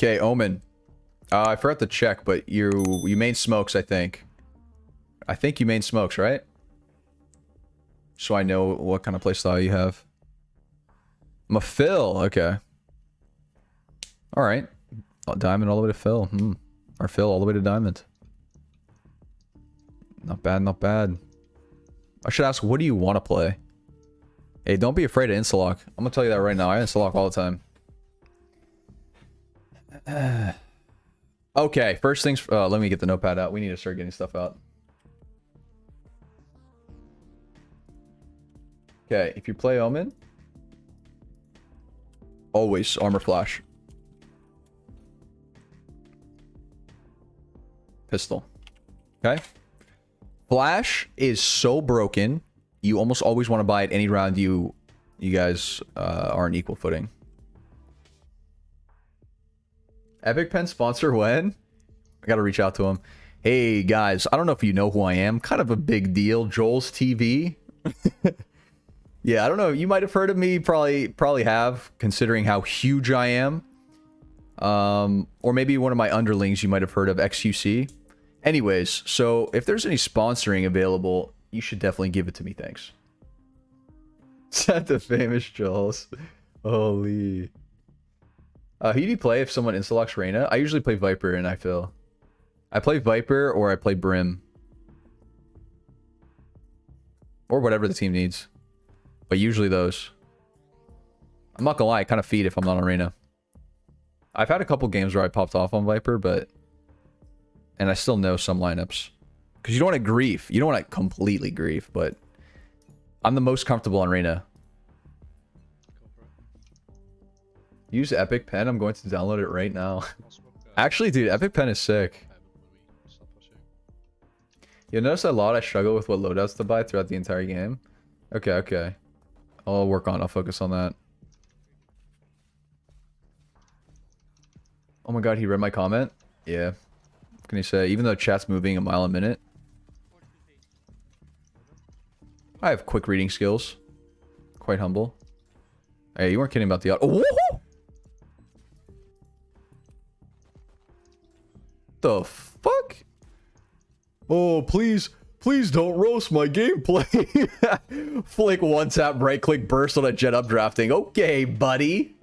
Okay, Omen. I forgot to check, but you main smokes, I think. I think you main smokes, right? So I know what kind of playstyle you have. I'm a fill, okay. Alright. Diamond all the way to fill. Or fill all the way to diamond. Not bad, not bad. I should ask, what do you want to play? Hey, don't be afraid of insta-lock. I'm gonna tell you that right now. I insta-lock all the time. Okay, first things... let me get the notepad out. We need to start getting stuff out. Okay, if you play Omen... always armor flash. Pistol. Okay? Flash is so broken, you almost always want to buy it any round you guys are on equal footing. Epic Pen sponsor when? I gotta reach out to him. Hey guys, I don't know if you know who I am. Kind of a big deal. Jollztv. Yeah, I don't know. You might have heard of me. Probably have, considering how huge I am. Or maybe one of my underlings you might have heard of, XQC. Anyways, so if there's any sponsoring available, you should definitely give it to me, thanks. Set the famous Jolls. Holy. Who do you play if someone insta-locks Reyna? I usually play Viper and I feel. I play Viper or I play Brim. Or whatever the team needs. But usually those. I'm not gonna lie, I kind of feed if I'm not on Reyna. I've had a couple games where I popped off on Viper, but... and I still know some lineups. Because you don't want to grief. You don't want to completely grief, but... I'm the most comfortable on Reyna. Use Epic Pen. I'm going to download it right now. Actually, dude, Epic Pen is sick. You'll notice a lot I struggle with what loadouts to buy throughout the entire game. Okay, okay. I'll focus on that. Oh my god, he read my comment? Yeah. What can you say? Even though chat's moving a mile a minute. I have quick reading skills. Quite humble. Hey, you weren't kidding about the auto. Oh! The fuck? Oh, please don't roast my gameplay. Flick one tap, right click, burst on a jet up drafting. Okay, buddy.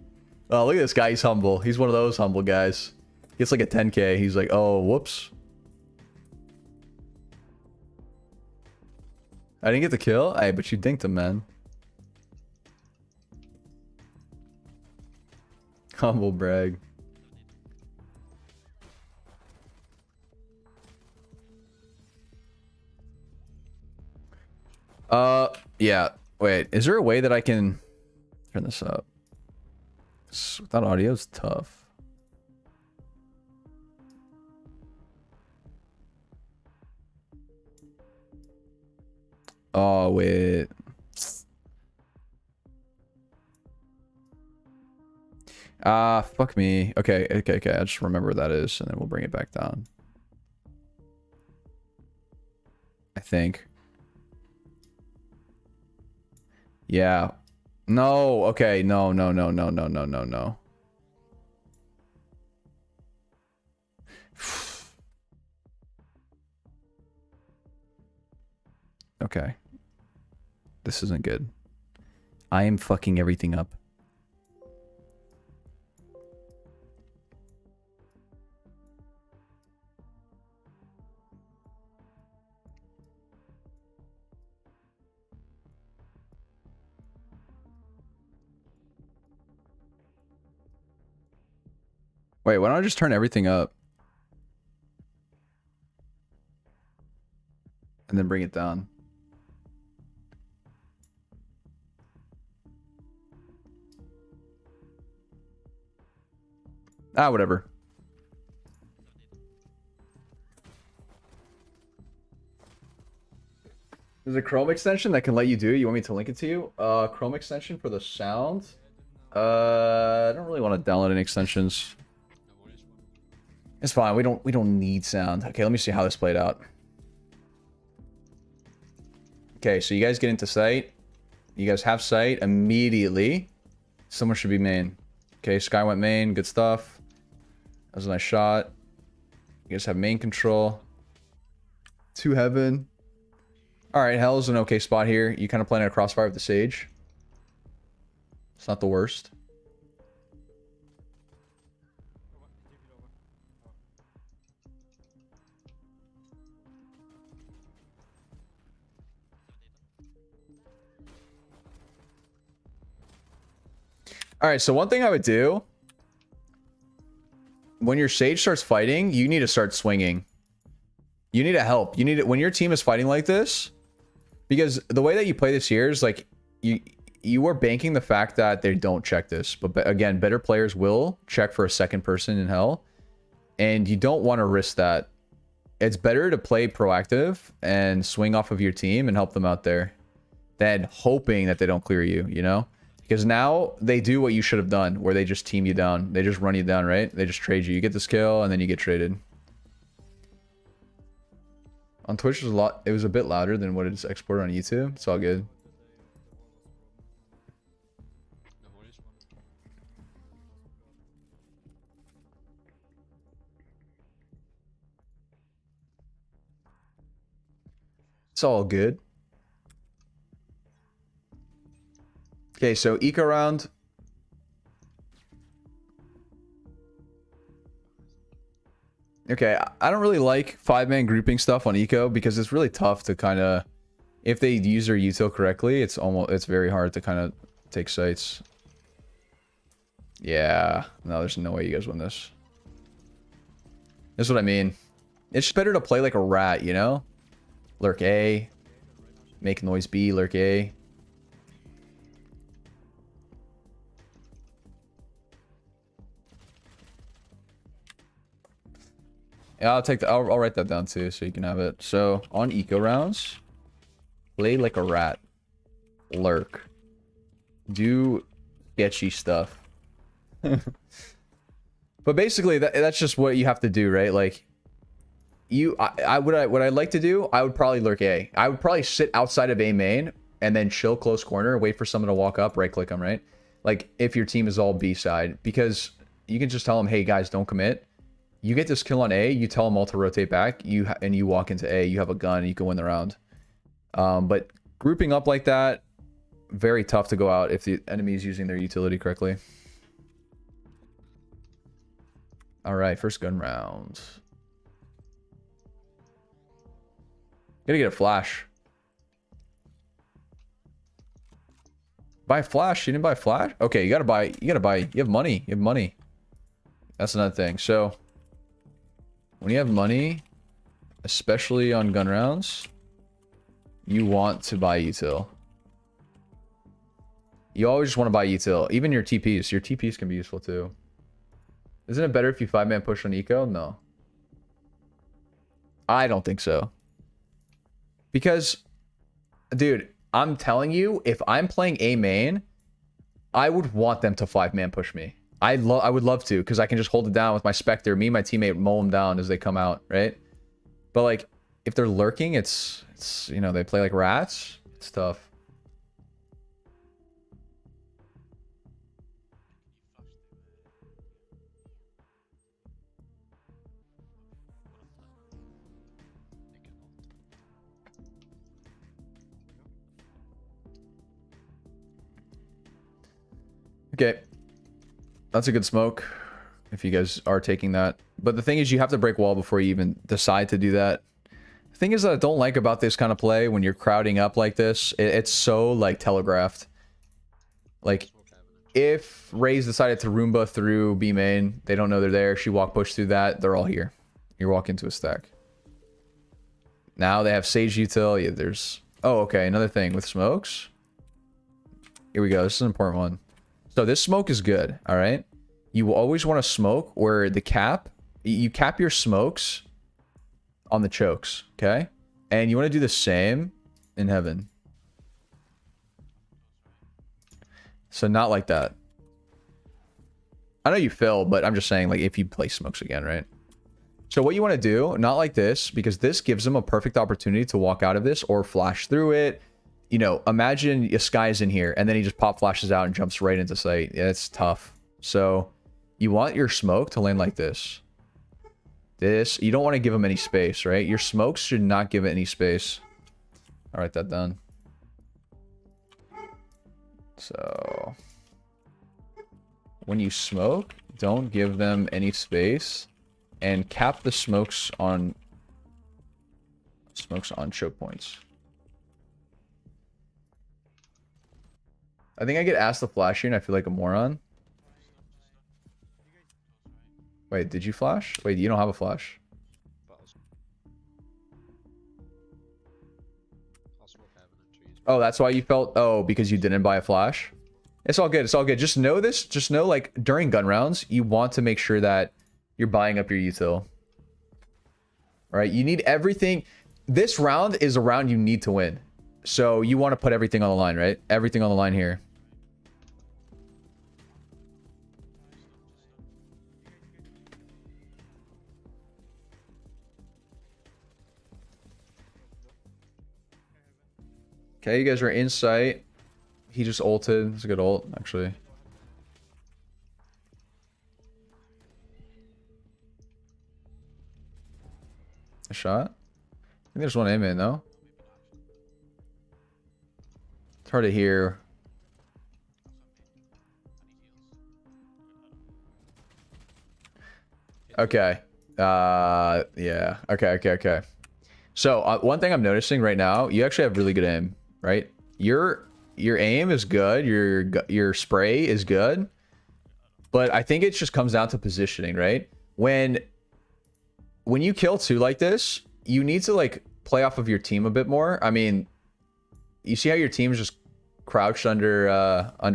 Oh, look at this guy. He's humble. He's one of those humble guys. Gets like a 10k. He's like, oh, whoops. I didn't get the kill? Hey, but you dinked him, man. Humble brag. Yeah. Wait, is there a way that I can turn this up? Without audio, it's tough. Oh, wait. Fuck me. Okay. I just remember where that is, and then we'll bring it back down. I think. Yeah. No. Okay. No. Okay. This isn't good. I am fucking everything up. Wait, why don't I just turn everything up? And then bring it down. Whatever. There's a Chrome extension that can let you do it. You want me to link it to you? Chrome extension for the sound? I don't really want to download any extensions. It's fine. We don't need sound. Okay, let me see how this played out. Okay, so you guys get into sight. You guys have sight immediately. Someone should be main. Okay, Sky went main. Good stuff. That was a nice shot. You guys have main control. 2 heaven. Alright, hell's an okay spot here. You kind of playing a crossfire with the Sage. It's not the worst. Alright, so one thing I would do when your Sage starts fighting, you need to start swinging. You need to help. You need to, when your team is fighting like this, because the way that you play this here is like you are banking the fact that they don't check this. But again, better players will check for a second person in hell, and you don't want to risk that. It's better to play proactive and swing off of your team and help them out there than hoping that they don't clear you, you know? Because now they do what you should have done, where they just team you down. They just run you down, right? They just trade you. You get this kill, and then you get traded. On Twitch, it was a bit louder than what it's exported on YouTube. It's all good. It's all good. Okay, so eco round. Okay, I don't really like 5-man grouping stuff on eco because it's really tough to kind of, if they use their util correctly, it's very hard to kind of take sites. Yeah, no, there's no way you guys win this. That's what I mean. It's just better to play like a rat, you know? Lurk A, make noise B, lurk A. Yeah, I'll take that. I'll write that down too, so you can have it. So on eco rounds, play like a rat, lurk, do sketchy stuff. But basically, that's just what you have to do, right? Like, what I'd like to do, I would probably lurk A. I would probably sit outside of A main and then chill close corner, wait for someone to walk up, right click them, right? Like if your team is all B side, because you can just tell them, hey guys, don't commit. You get this kill on A, you tell them all to rotate back, and you walk into A, you have a gun, and you can win the round. But grouping up like that, very tough to go out if the enemy is using their utility correctly. All right, first gun round. Gotta get a flash. Buy a flash? You didn't buy a flash? Okay, you gotta buy, you have money. You have money. That's another thing. So when you have money, especially on gun rounds, you want to buy util. You always just want to buy util. Even your TPs. Your TPs can be useful too. Isn't it better if you 5-man push on eco? No. I don't think so. Because, dude, I'm telling you, if I'm playing A main, I would want them to 5-man push me. I would love to, because I can just hold it down with my Spectre. Me and my teammate mow them down as they come out, right? But like, if they're lurking, it's you know, they play like rats. It's tough. Okay. That's a good smoke, if you guys are taking that. But the thing is, you have to break wall before you even decide to do that. The thing is that I don't like about this kind of play, when you're crowding up like this, it's so, like, telegraphed. Like, if Raze decided to Roomba through B main, they don't know they're there, she walk push through that, they're all here. You walk into a stack. Now they have Sage util, yeah, there's... Oh, okay, another thing with smokes. Here we go, this is an important one. So this smoke is good, all right? You will always want to smoke where the cap, you cap your smokes on the chokes, okay? And you want to do the same in heaven. So not like that. I know you fail, but I'm just saying, like, if you play smokes again, right? So what you want to do, not like this, because this gives them a perfect opportunity to walk out of this or flash through it. You know, imagine a Sky's in here, and then he just pop flashes out and jumps right into sight. Yeah, it's tough. So you want your smoke to land like this. This, you don't want to give them any space, right? Your smokes should not give it any space. I'll write that down. So, when you smoke, don't give them any space, and cap the smokes on choke points. I think I get asked to flash here, and I feel like a moron. Wait, did you flash? Wait, you don't have a flash. Oh, that's why you felt... Oh, because you didn't buy a flash? It's all good. It's all good. Just know this. Just know, like, during gun rounds, you want to make sure that you're buying up your util. All right? You need everything. This round is a round you need to win. So you want to put everything on the line, right? Everything on the line here. Okay, you guys are in sight. He just ulted. It's a good ult, actually. A shot? I think there's one aim in, though. It's hard to hear. Okay. Yeah. Okay. So, one thing I'm noticing right now, you actually have really good aim, right? Your aim is good. Your spray is good. But I think it just comes down to positioning, right? When you kill two like this, you need to like play off of your team a bit more. I mean, you see how your team's just crouched under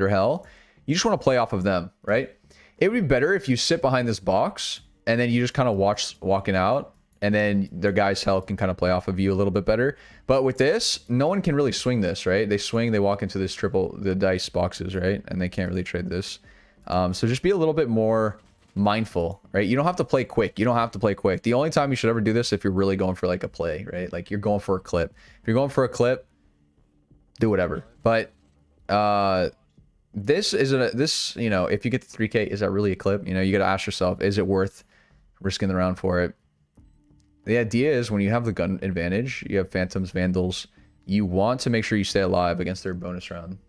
hell? You just want to play off of them, right? It would be better if you sit behind this box and then you just kind of watch walking out, and then their guy's health can kind of play off of you a little bit better. But with this, no one can really swing this, right? They swing, they walk into this the dice boxes, right? And they can't really trade this. So just be a little bit more mindful, right? You don't have to play quick. You don't have to play quick. The only time you should ever do this if you're really going for like a play, right? Like you're going for a clip. If you're going for a clip, do whatever. But this isn't this, you know, if you get the 3K, is that really a clip? You know, you got to ask yourself, is it worth risking the round for it? The idea is when you have the gun advantage, you have phantoms, vandals, you want to make sure you stay alive against their bonus round.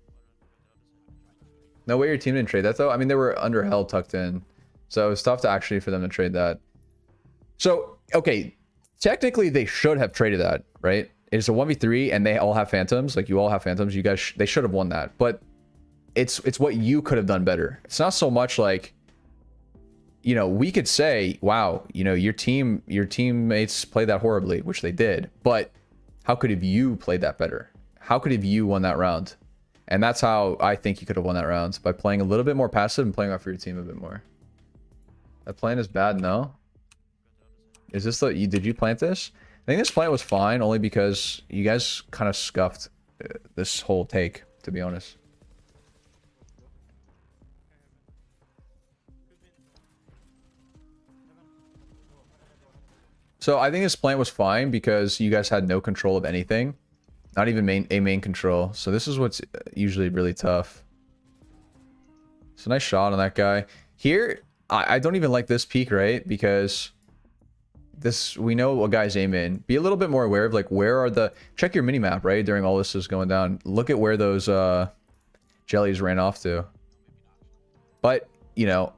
No way your team didn't trade that though. I mean, they were under hell tucked in, so it's tough to actually for them to trade that. So, okay, technically they should have traded that, right? It's a 1v3 and they all have phantoms. Like you all have phantoms. You guys, they should have won that, but it's what you could have done better. It's not so much like, you know, we could say, wow, you know, your teammates played that horribly, which they did, but how could have you played that better? How could have you won that round? And that's how I think you could have won that round, by playing a little bit more passive and playing off your team a bit more. That plant is bad, no? Is this the, did you plant this? I think this plant was fine, only because you guys kind of scuffed this whole take, to be honest. So I think this plant was fine because you guys had no control of anything. Not even main control. So this is what's usually really tough. It's a nice shot on that guy. Here, I don't even like this peak, right? Because this, we know what guys aim in. Be a little bit more aware of like where are the, check your mini map, right? During all this is going down. Look at where those jellies ran off to. But, you know,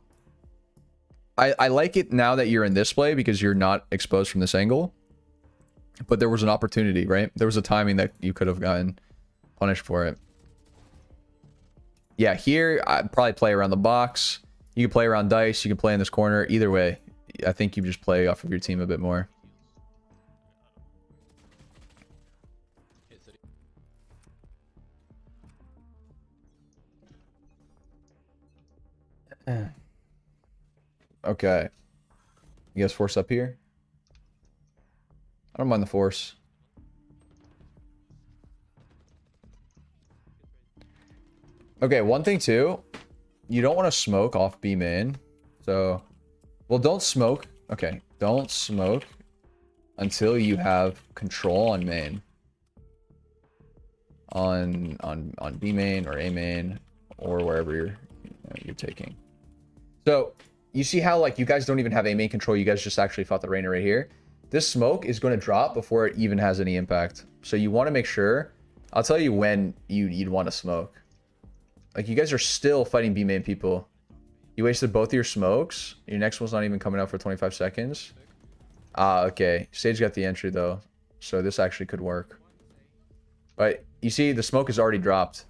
I like it now that you're in this play because you're not exposed from this angle. But there was an opportunity, right? There was a timing that you could have gotten punished for it. Yeah, here, I'd probably play around the box. You can play around dice. You can play in this corner. Either way, I think you just play off of your team a bit more. Okay. You guys force up here? I don't mind the force. Okay, one thing too. You don't want to smoke off B main. So, well, don't smoke. Okay, don't smoke until you have control on main. On B main or A main or wherever you're taking. So, you see how like you guys don't even have a main control, you guys just actually fought the Reina right here. This smoke is going to drop before it even has any impact. So you want to make sure, I'll tell you when you'd want to smoke. Like you guys are still fighting B main people. You wasted both of your smokes. Your next one's not even coming out for 25 seconds. Ah, okay. Sage got the entry though. So this actually could work. But you see the smoke is already dropped.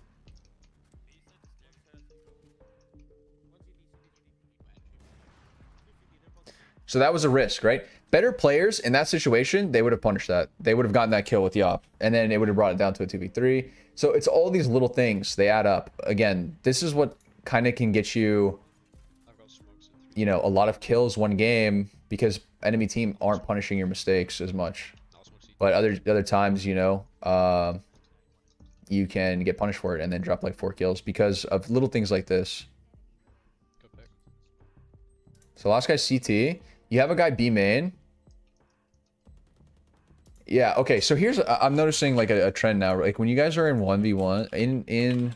So that was a risk, right? Better players in that situation, they would have punished that. They would have gotten that kill with Yop. And then it would have brought it down to a 2v3. So it's all these little things. They add up. Again, this is what kind of can get you, you know, a lot of kills one game because enemy team aren't punishing your mistakes as much. But other times, you know, you can get punished for it and then drop like 4 kills because of little things like this. So last guy's CT. You have a guy B main. Yeah, okay, so here's, I'm noticing like a trend now. Like when you guys are in 1v1,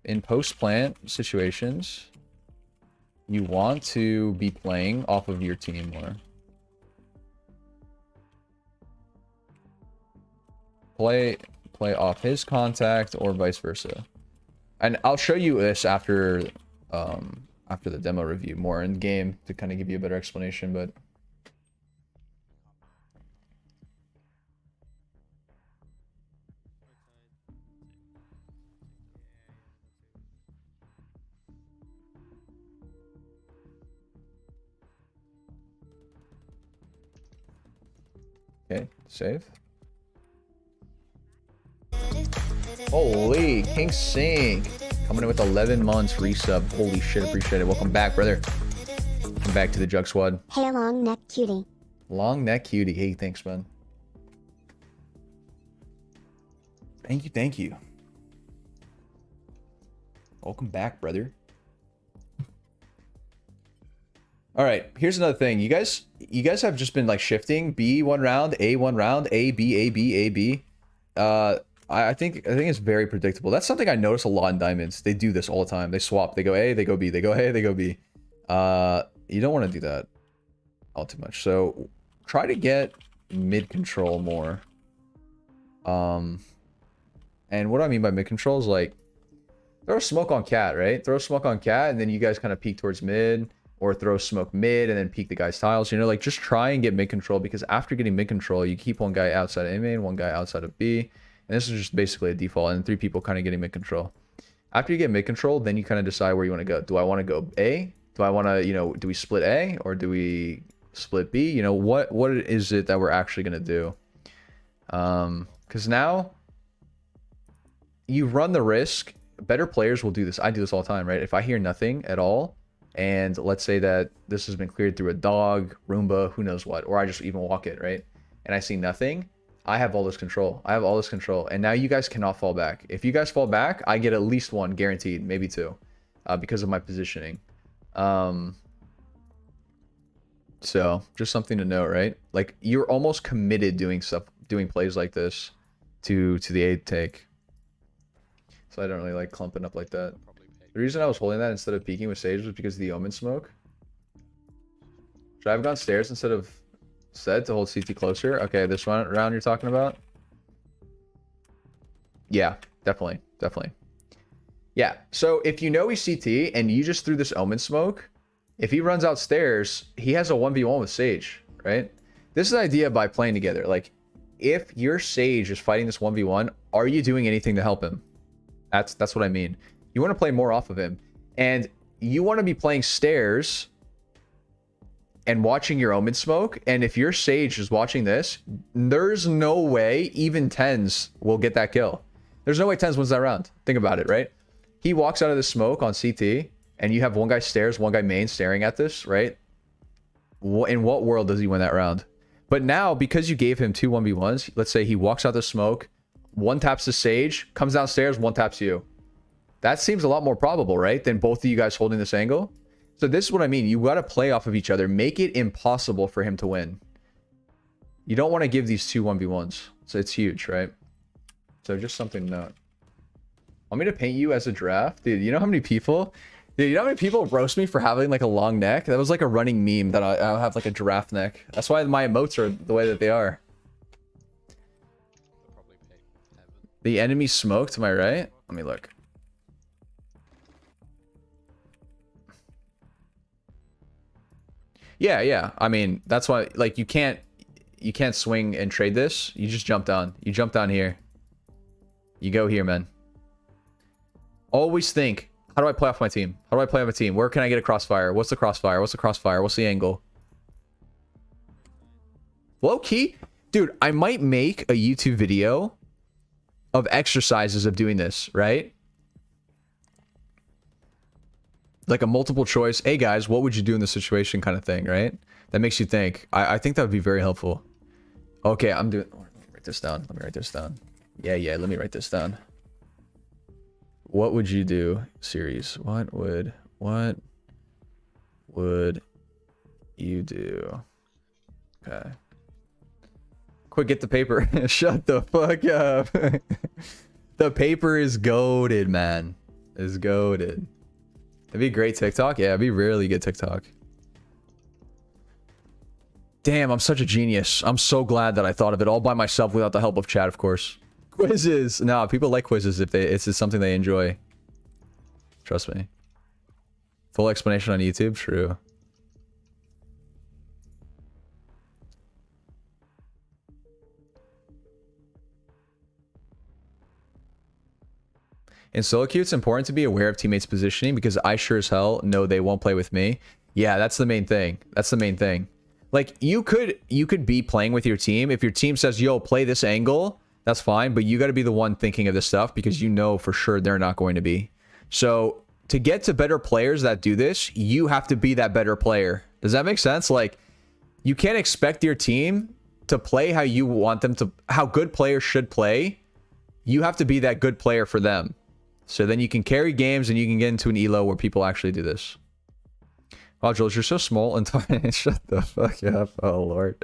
in post-plant situations, you want to be playing off of your team more. Play off his contact or vice versa. And I'll show you this after the demo review more in game to kind of give you a better explanation, but okay, save. Holy, King Sink coming in with 11 months resub. Holy shit, appreciate it. Welcome back, brother. Welcome back to the Jug Squad. Hey, long neck cutie. Long neck cutie. Hey, thanks, man. Thank you, thank you. Welcome back, brother. All right, here's another thing. You guys have just been like shifting B one round, A one round, A B A B A B. I think it's very predictable. That's something I notice a lot in diamonds. They do this all the time. They swap. They go A, they go B. They go A, they go B. You don't want to do that all too much. So try to get mid control more. And what I mean by mid control is like throw smoke on cat, right? Throw smoke on cat, and then you guys kind of peek towards mid, or throw smoke mid and then peek the guy's tiles. You know, like just try and get mid control, because after getting mid control, you keep one guy outside of A main, one guy outside of B. And this is just basically a default, and 3 people kind of getting mid control. After you get mid control, then you kind of decide where you want to go. Do I want to go A? Do I want to, you know, do we split A or do we split B? You know, what is it that we're actually going to do? Because now you run the risk. Better players will do this. I do this all the time, right? If I hear nothing at all, and let's say that this has been cleared through a dog, Roomba, who knows what, or I just even walk it, right? And I see nothing. I have all this control. I have all this control. And now you guys cannot fall back. If you guys fall back, I get at least 1 guaranteed, maybe 2, because of my positioning. So just something to note, right? Like you're almost committed doing plays like this to the A take. So I don't really like clumping up like that. The reason I was holding that instead of peeking with Sage was because of the Omen smoke. Should I have gone stairs instead of said to hold CT closer? Okay, this round you're talking about? Yeah, definitely. Yeah, so if you know he's CT and you just threw this Omen smoke, if he runs out stairs, he has a 1v1 with Sage, right? This is the idea by playing together. Like, if your Sage is fighting this 1v1, are you doing anything to help him? That's what I mean. You want to play more off of him. And you want to be playing stairs and watching your Omen smoke. And if your Sage is watching this, there's no way even 10s will get that kill. There's no way 10s wins that round. Think about it, right? He walks out of the smoke on CT, and you have one guy stairs, one guy main staring at this, right? In what world does he win that round? But now, because you gave him 2 1v1s, let's say he walks out the smoke, 1 taps the Sage, comes downstairs, 1 taps you. That seems a lot more probable, right? Than both of you guys holding this angle. So this is what I mean. You got to play off of each other. Make it impossible for him to win. You don't want to give these 2 1v1s. So it's huge, right? So just something to note. Want me to paint you as a draft? Dude, you know how many people Dude, you know how many people roast me for having like a long neck? That was like a running meme that I have like a giraffe neck. That's why my emotes are the way that they are. The enemy smoked, am I right? Let me look. Yeah, yeah. I mean, that's why like you can't swing and trade this. You just jump down. You jump down here. You go here, man. Always think, how do I play off my team? How do I play off my team? Where can I get a crossfire? What's the crossfire? What's the crossfire? What's the angle? Low key, dude, I might make a YouTube video of exercises of doing this, right? Like a multiple choice. Hey guys, what would you do in this situation kind of thing, right? That makes you think. I think that would be very helpful. Okay, I'm doing... Let me write this down. Let me write this down. Yeah, let me write this down. What would you do? Series. What would you do? Okay. Quick, get the paper. Shut the fuck up. The paper is goated, man. Is goated. It'd be great TikTok. Yeah, it'd be really good TikTok. Damn, I'm such a genius. I'm so glad that I thought of it all by myself without the help of chat, of course. Quizzes. No, people like quizzes if it's just something they enjoy. Trust me. Full explanation on YouTube? True. In solo queue, it's important to be aware of teammates' positioning because I sure as hell know they won't play with me. Yeah, that's the main thing. That's the main thing. Like, you could be playing with your team. If your team says, yo, play this angle, that's fine. But you got to be the one thinking of this stuff because you know for sure they're not going to be. So to get to better players that do this, you have to be that better player. Does that make sense? Like, you can't expect your team to play how you want them to, how good players should play. You have to be that good player for them. So then you can carry games and you can get into an elo where people actually do this. Wow, Jules, you're so small and tiny. Shut the fuck up. Oh, Lord.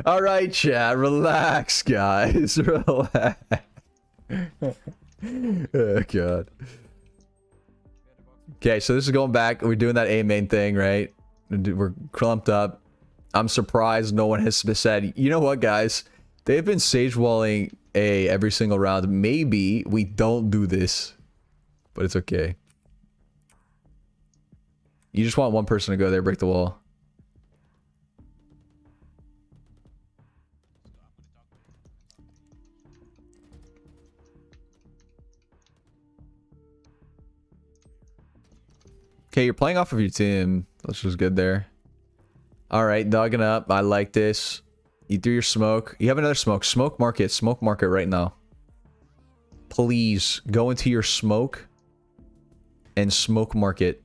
All right, chat. Relax, guys. Relax. Oh, God. Okay, so this is going back. We're doing that A main thing, right? We're clumped up. I'm surprised no one has said, you know what, guys? They've been sage walling A every single round. Maybe we don't do this. But it's okay. You just want one person to go there, break the wall. Okay, you're playing off of your team. That's just good there. All right, dogging up. I like this. You threw your smoke. You have another smoke. Smoke market. Smoke market right now. Please go into your smoke and smoke market.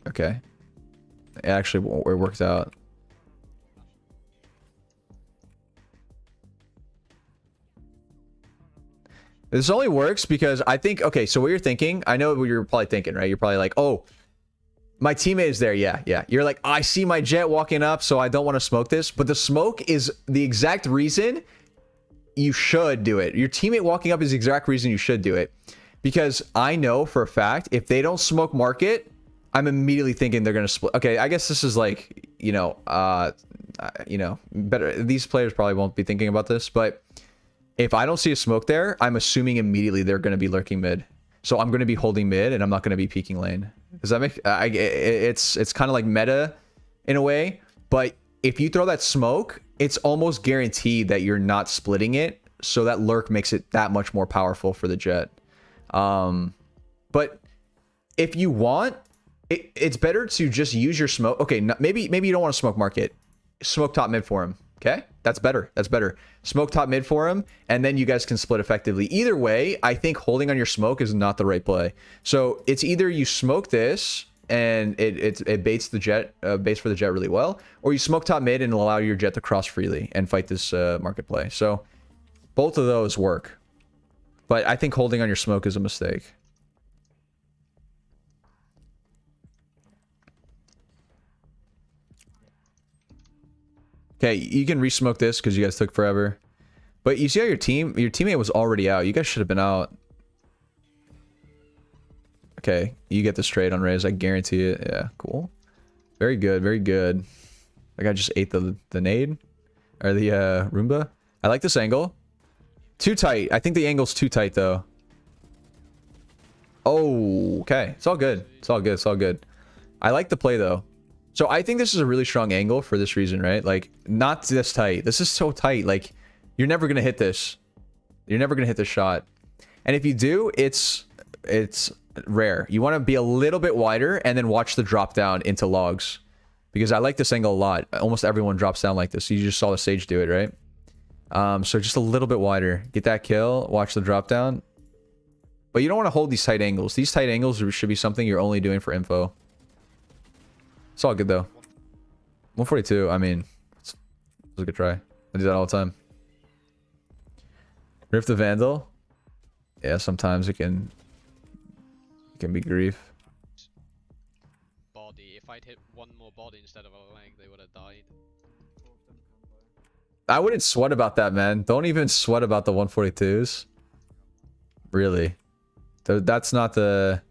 Okay. It actually worked out. This only works because I think, okay, so what you're thinking, I know what you're probably thinking, right? You're probably like, oh, my teammate is there. Yeah. You're like, I see my jet walking up, so I don't want to smoke this. But the smoke is the exact reason you should do it. Your teammate walking up is the exact reason you should do it. Because I know for a fact, if they don't smoke market, I'm immediately thinking they're going to split. Okay, I guess this is like, better. These players probably won't be thinking about this, but if I don't see a smoke there, I'm assuming immediately they're going to be lurking mid. So I'm going to be holding mid and I'm not going to be peeking lane. Does that make... it's kind of like meta in a way, but if you throw that smoke, it's almost guaranteed that you're not splitting it. So that lurk makes it that much more powerful for the jet. But if you want, it's better to just use your smoke. Okay, maybe you don't want to smoke market. Smoke top mid for him. Okay, that's better. That's better. Smoke top mid for him, and then you guys can split effectively. Either way, I think holding on your smoke is not the right play. So it's either you smoke this and it baits the jet, baits for the jet really well, or you smoke top mid and allow your jet to cross freely and fight this market play. So both of those work, but I think holding on your smoke is a mistake. Okay, you can re-smoke this because you guys took forever. But you see how your teammate was already out. You guys should have been out. Okay, you get this trade on raise. I guarantee it. Yeah, cool. Very good, very good. That guy just ate the nade. Or the Roomba. I like this angle. Too tight. I think the angle's too tight, though. Oh, okay. It's all good. It's all good. It's all good. I like the play, though. So I think this is a really strong angle for this reason, right? Like, not this tight. This is so tight. Like, you're never going to hit this. You're never going to hit this shot. And if you do, it's rare. You want to be a little bit wider and then watch the drop down into logs. Because I like this angle a lot. Almost everyone drops down like this. You just saw the Sage do it, right? So just a little bit wider. Get that kill. Watch the drop down. But you don't want to hold these tight angles. These tight angles should be something you're only doing for info. It's all good, though. 142, I mean, it's a good try. I do that all the time. Rift the Vandal. Yeah, sometimes it can be grief. Body. If I'd hit one more body instead of a leg, they would have died. I wouldn't sweat about that, man. Don't even sweat about the 142s. Really. That's not the...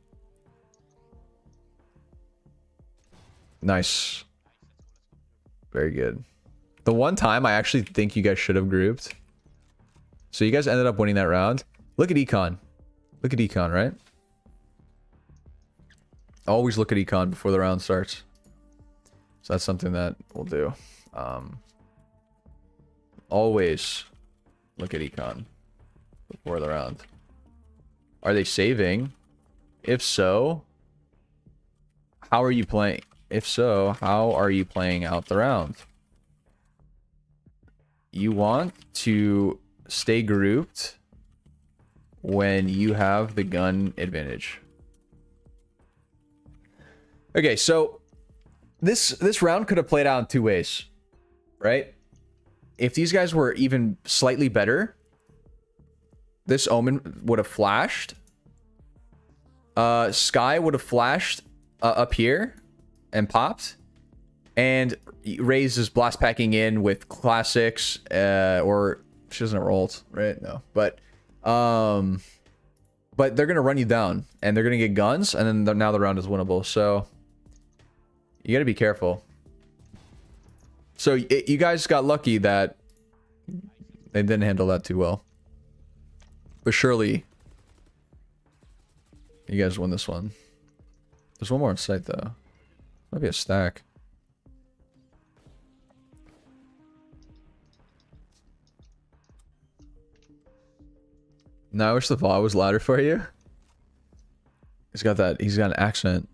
Nice. Very good. The one time I actually think you guys should have grouped. So you guys ended up winning that round. Look at econ. Look at econ, right? Always look at econ before the round starts. So that's something that we'll do. Always look at econ before the round. Are they saving? If so, how are you playing? If so, how are you playing out the round? You want to stay grouped when you have the gun advantage. Okay, so this round could have played out in two ways, right? If these guys were even slightly better, this Omen would have flashed. Sky would have flashed up here and popped, and Raze is blast packing in with classics, or she doesn't have ult, right? No, but they're gonna run you down, and they're gonna get guns, and then now the round is winnable. So you gotta be careful. So you guys got lucky that they didn't handle that too well, but surely you guys won this one. There's one more in sight, though. Might be a stack. No, I wish the VOD was louder for you. He's got an accent.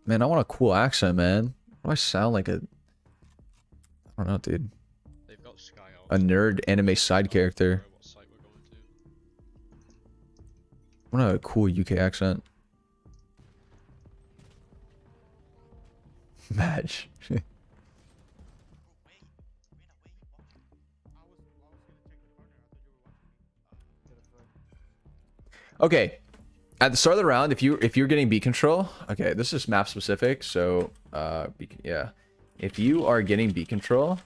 Man, I want a cool accent, man. Why do I sound like a... I don't know, dude. They've got Sky a nerd anime side character. I want a cool UK accent. Match. Okay. At the start of the round, if you're getting B control, okay, this is map specific, so yeah. If you are getting B control,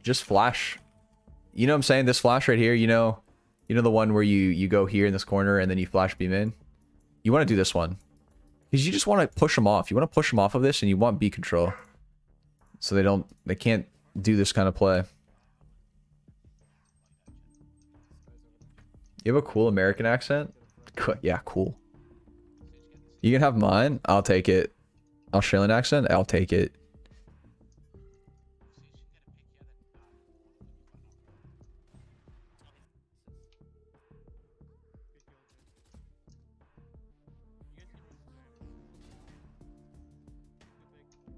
just flash. You know what I'm saying? This flash right here, you know the one where you go here in this corner and then you flash beam in? You want to do this one. Because you just want to push them off. You want to push them off of this and you want B control. So they can't do this kind of play. You have a cool American accent? Yeah, cool. You can have mine. I'll take it. Australian accent? I'll take it.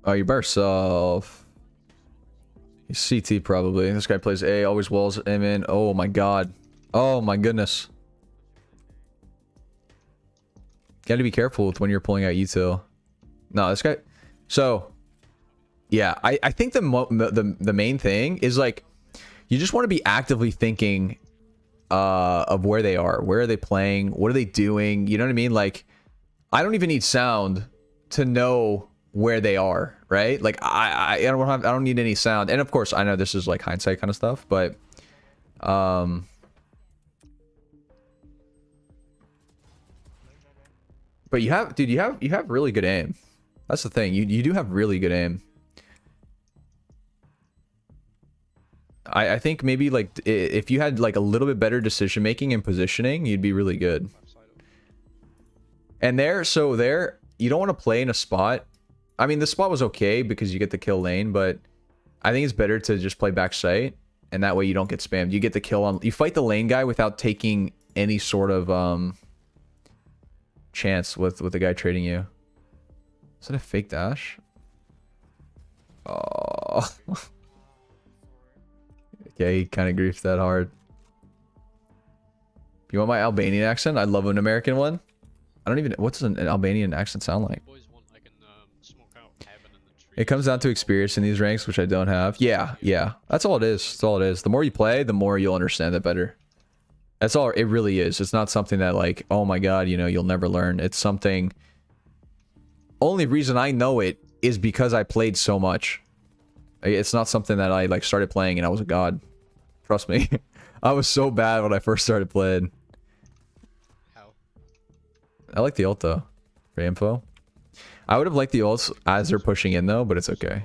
Oh, you by yourself. He's CT probably. This guy plays A, always walls him in. Oh my god. Oh my goodness. Gotta be careful with when you're pulling out util. No, this guy... So, yeah, I think the main thing is, like, you just want to be actively thinking of where they are. Where are they playing? What are they doing? You know what I mean? Like, I don't even need sound to know where they are, right? Like, I don't need any sound. And of course, I know this is like hindsight kind of stuff, but But you have, dude, you have really good aim. That's the thing. You do have really good aim. I think maybe like if you had like a little bit better decision making and positioning, you'd be really good. And there, so there, you don't want to play in a spot. I mean, the spot was okay because you get the kill lane, but I think it's better to just play back sight, and that way you don't get spammed. You get the kill on, you fight the lane guy without taking any sort of chance with the guy trading you. Is that a fake dash? Oh. Okay, he kind of griefed that hard. You want my Albanian accent? I'd love an American one. I don't even... What does an Albanian accent sound like? It comes down to experience in these ranks, which I don't have. Yeah, yeah. That's all it is. That's all it is. The more you play, the more you'll understand it better. That's all it really is. It's not something that like, oh my god, you know, you'll never learn. It's something... Only reason I know it is because I played so much. It's not something that I like started playing and I was a god. Trust me. I was so bad when I first started playing. How? I like the ult though. For info. I would have liked the ults as they're pushing in though, but it's okay.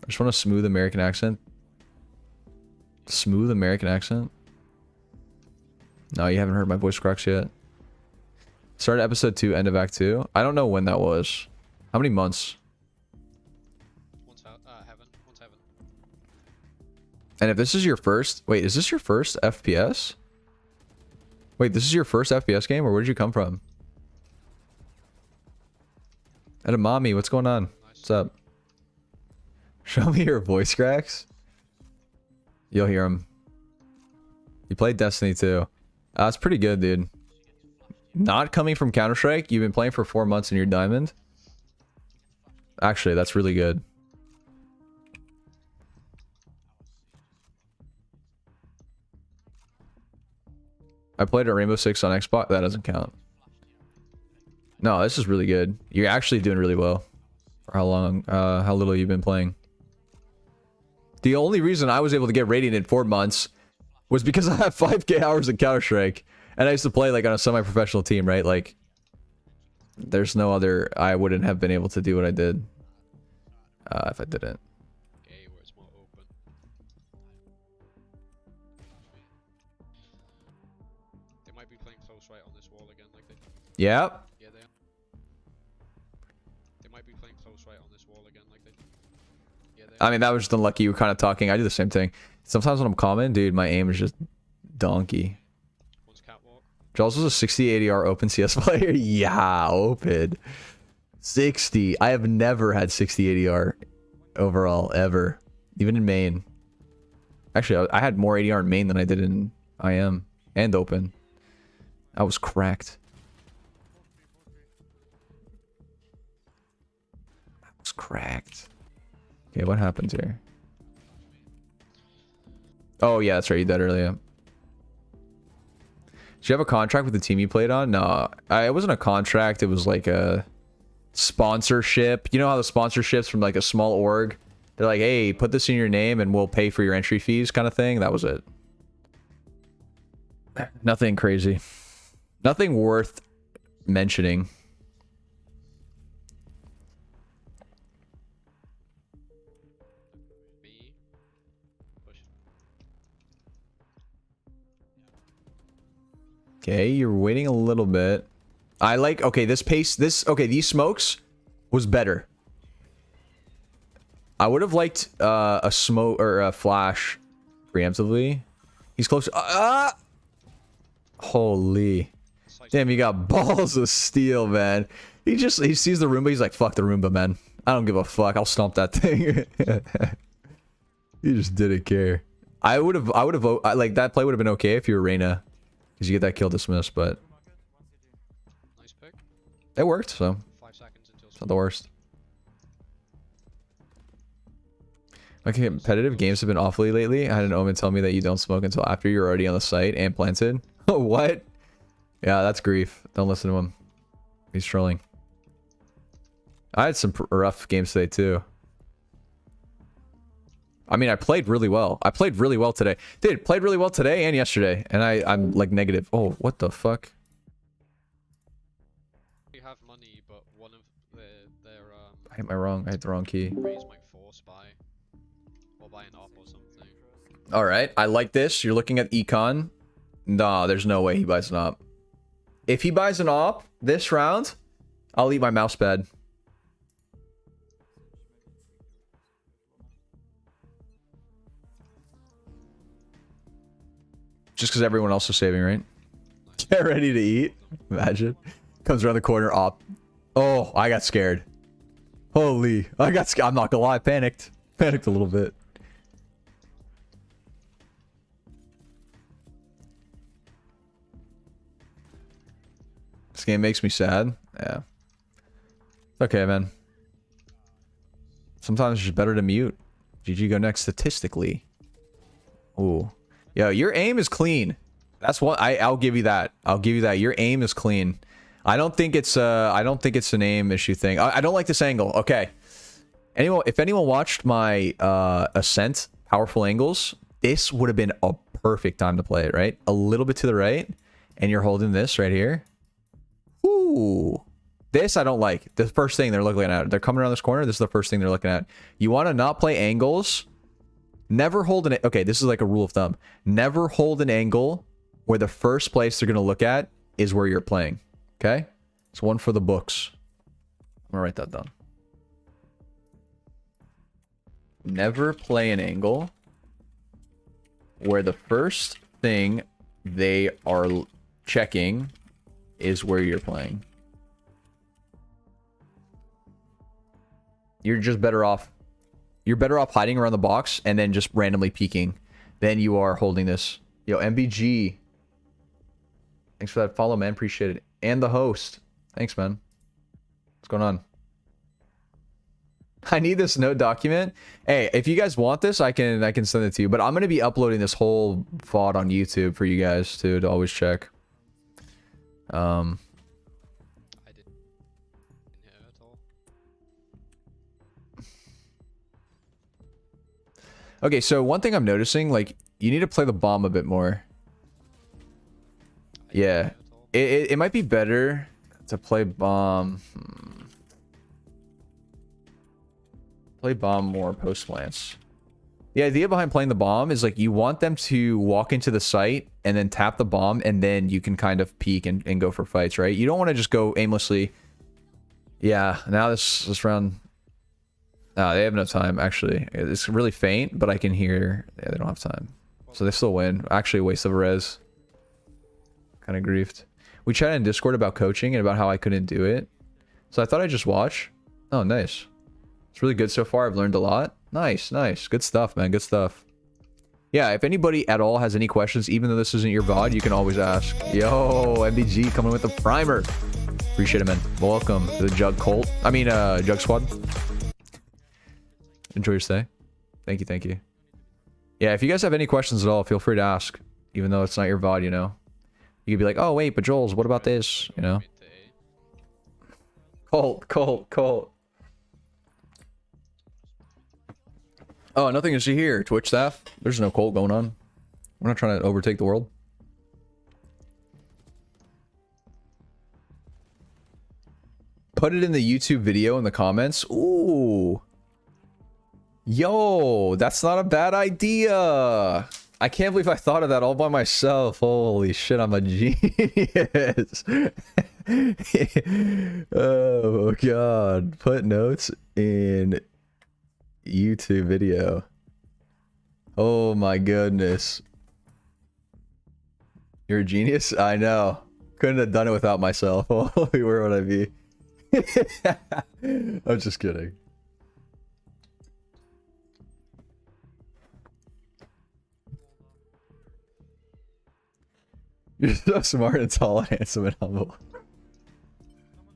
I just want a smooth American accent. Smooth American accent? No, you haven't heard my voice cracks yet. Started episode 2, end of act 2. I don't know when that was. How many months? Heaven. And if this is your first... Wait, is this your first FPS? Wait, this is your first FPS game, or where did you come from? Edamame, what's going on? What's up? Show me your voice cracks. You'll hear them. You played Destiny too. That's pretty good, dude. Not coming from Counter-Strike, you've been playing for 4 months and you're diamond. Actually, that's really good. I played at Rainbow Six on Xbox. That doesn't count. No, this is really good. You're actually doing really well. For how long, how little you've been playing. The only reason I was able to get Radiant in 4 months was because I have 5k hours in Counter-Strike. And I used to play like on a semi-professional team, right? Like, there's no other... I wouldn't have been able to do what I did. If I didn't. They might be playing close right on this wall again, like they... Yep. Yeah, they are. They might be playing close right on this wall again, like they... Yeah, they are. I mean, that was just unlucky. You were kind of talking. I do the same thing. Sometimes when I'm calming, dude, my aim is just donkey. One's catwalk. Jollz was a 60 ADR open CS player. Yeah, open. 60. I have never had 60 ADR overall, ever. Even in main. Actually, I had more ADR in main than I did in IM and open. I was cracked. I was cracked. Okay, what happens here? Oh, yeah, that's right. You died earlier. Did you have a contract with the team you played on? No, it wasn't a contract. It was like a sponsorship. You know how the sponsorships from like a small org, they're like, hey, put this in your name and we'll pay for your entry fees kind of thing. That was it. Nothing crazy. Nothing worth mentioning. Okay, you're waiting a little bit. I like, okay, this pace, okay, these smokes was better. I would have liked a smoke or a flash preemptively. He's close. Holy. Damn, you got balls of steel, man. He sees the Roomba, he's like, fuck the Roomba, man. I don't give a fuck, I'll stomp that thing. He just didn't care. I would have, like, that play would have been okay if you were Reyna. Because you get that kill dismissed, but... Nice pick. It worked, so... 5 seconds until... It's not the worst. My competitive games have been awfully lately. I had an Omen tell me that you don't smoke until after you're already on the site and planted. What? Yeah, that's grief. Don't listen to him. He's trolling. I had some rough games today, too. I mean, I played really well. I played really well today. Dude, played really well today and yesterday. And I'm like negative. Oh, what the fuck? you have money, but one of their I hit the wrong key. raise might force buy or buy an op or something. All right, I like this. You're looking at econ. Nah, there's no way he buys an op. If he buys an op this round, I'll eat my mouse pad. Just because everyone else is saving, right? Get ready to eat. Imagine. Comes around the corner, op. Oh, I got scared. Holy. I got scared. I'm not gonna lie, I panicked. Panicked a little bit. This game makes me sad. Yeah. Okay, man. Sometimes it's just better to mute. GG go next statistically. Ooh. Yo, your aim is clean. That's what I'll give you that. I'll give you that. Your aim is clean. I don't think it's an aim issue thing. I don't like this angle. Okay. If anyone watched my Ascent powerful angles, this would have been a perfect time to play it, right? A little bit to the right, and you're holding this right here. Ooh. This I don't like. The first thing they're looking at. They're coming around this corner. This is the first thing they're looking at. You want to not play angles. Never hold an... Okay, this is like a rule of thumb. Never hold an angle where the first place they're going to look at is where you're playing. Okay? It's one for the books. I'm going to write that down. Never play an angle where the first thing they are checking is where you're playing. You're just better off. You're better off hiding around the box and then just randomly peeking than you are holding this. Yo, MBG. Thanks for that follow, man. Appreciate it. And the host. Thanks, man. What's going on? I need this note document. Hey, if you guys want this, I can send it to you. But I'm gonna be uploading this whole VOD on YouTube for you guys to always check. I didn't hear at all. Okay, so one thing I'm noticing, like, you need to play the bomb a bit more. Yeah. It might be better to play bomb. Play bomb more post lance. The idea behind playing the bomb is like you want them to walk into the site and then tap the bomb and then you can kind of peek and go for fights, right? You don't want to just go aimlessly. Yeah, now this round... No, they have no time, actually. It's really faint, but I can hear... Yeah, they don't have time. So they still win. Actually, a waste of a res. Kind of griefed. We chatted in Discord about coaching and about how I couldn't do it. So I thought I'd just watch. Oh, nice. It's really good so far. I've learned a lot. Nice, nice. Good stuff, man. Good stuff. Yeah, if anybody at all has any questions, even though this isn't your VOD, you can always ask. Yo, MBG coming with the primer. Appreciate it, man. Welcome to the Jug Cult. I mean, Jug Squad. Enjoy your stay. Thank you, thank you. Yeah, if you guys have any questions at all, feel free to ask. Even though it's not your VOD, you know. You could be like, oh, wait, but Joel's, what about this? You know? Colt. Oh, nothing to see here, Twitch staff. There's no Colt going on. We're not trying to overtake the world. Put it in the YouTube video in the comments. Ooh. Yo, that's not a bad idea. I can't believe I thought of that all by myself. Holy shit, I'm a genius. Oh, God. Put notes in YouTube video. Oh, my goodness. You're a genius? I know. Couldn't have done it without myself. Holy, where would I be? I'm just kidding. You're so smart and tall and handsome and humble.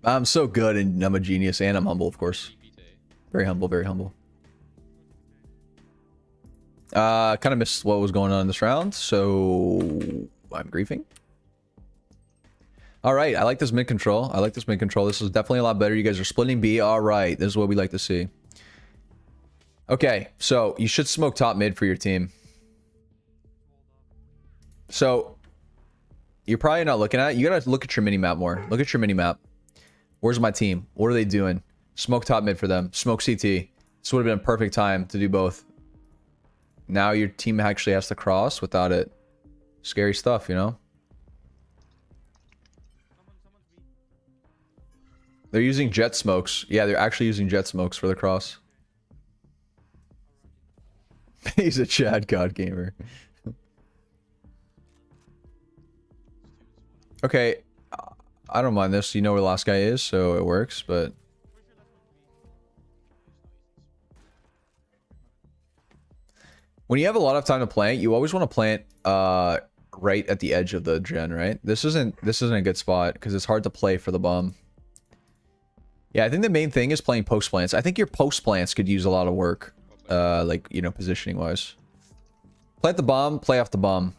I'm so good and I'm a genius and I'm humble, of course. Very humble, very humble. Kind of missed what was going on in this round, so I'm griefing. All right, I like this mid control. I like this mid control. This is definitely a lot better. You guys are splitting B. All right, this is what we like to see. Okay, so you should smoke top mid for your team. So you're probably not looking at it. You gotta look at your mini map more. Look at your mini map. Where's my team? What are they doing? Smoke top mid for them. Smoke CT. This would have been a perfect time to do both. Now your team actually has to cross without it. Scary stuff, you know? They're using jet smokes. Yeah, they're actually using jet smokes for the cross. He's a Chad God gamer. Okay, I don't mind this. You know where the last guy is, so it works, but... When you have a lot of time to plant, you always want to plant right at the edge of the gen, right? This isn't a good spot because it's hard to play for the bomb. Yeah, I think the main thing is playing post plants. I think your post plants could use a lot of work, like, you know, positioning wise. Plant the bomb, play off the bomb.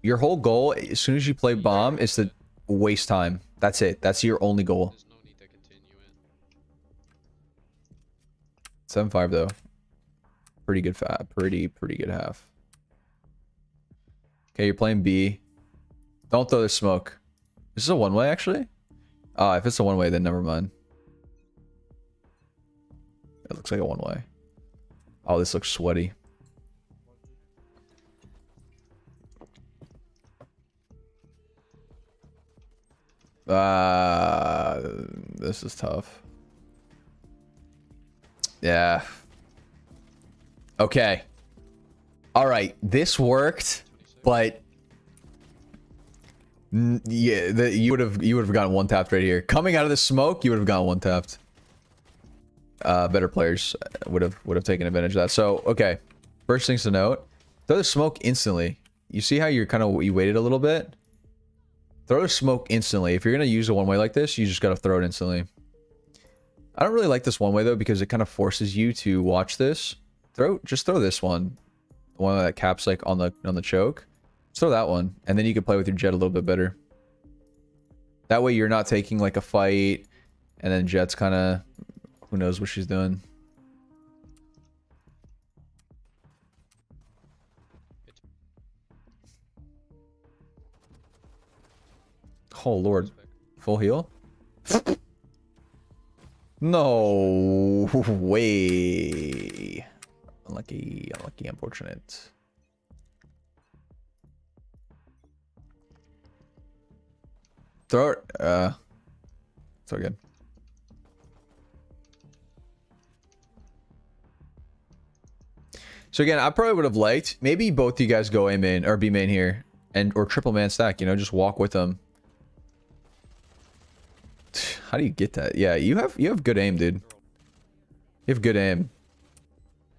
Your whole goal, as soon as you play bomb, is to waste time. That's it. That's your only goal. There's no need to continue it. 7-5 though. Pretty good fat. Pretty good half. Okay, you're playing B. Don't throw the smoke. This is a one-way, actually? If it's a one-way, then never mind. It looks like a one-way. Oh, this looks sweaty. This is tough. Yeah. Okay. All right. This worked, but yeah, you would have gotten one tapped right here. Coming out of the smoke, you would have gotten one tapped. Better players would have taken advantage of that. So, okay. First things to note, throw the smoke instantly. You see how you waited a little bit? Throw the smoke instantly. If you're going to use a one-way like this, you just got to throw it instantly. I don't really like this one-way, though, because it kind of forces you to watch this. Just throw this one. The one that caps, like, on the choke. Just throw that one. And then you can play with your Jet a little bit better. That way you're not taking, like, a fight. And then Jet's kind of... Who knows what she's doing. Oh, Lord. Full heal? No way. Unlucky, unfortunate. Throw it. So good. So again, I probably would have liked maybe both you guys go A main or B main here, or triple man stack. You know, just walk with them. How do you get that? Yeah, you have good aim, dude. You have good aim.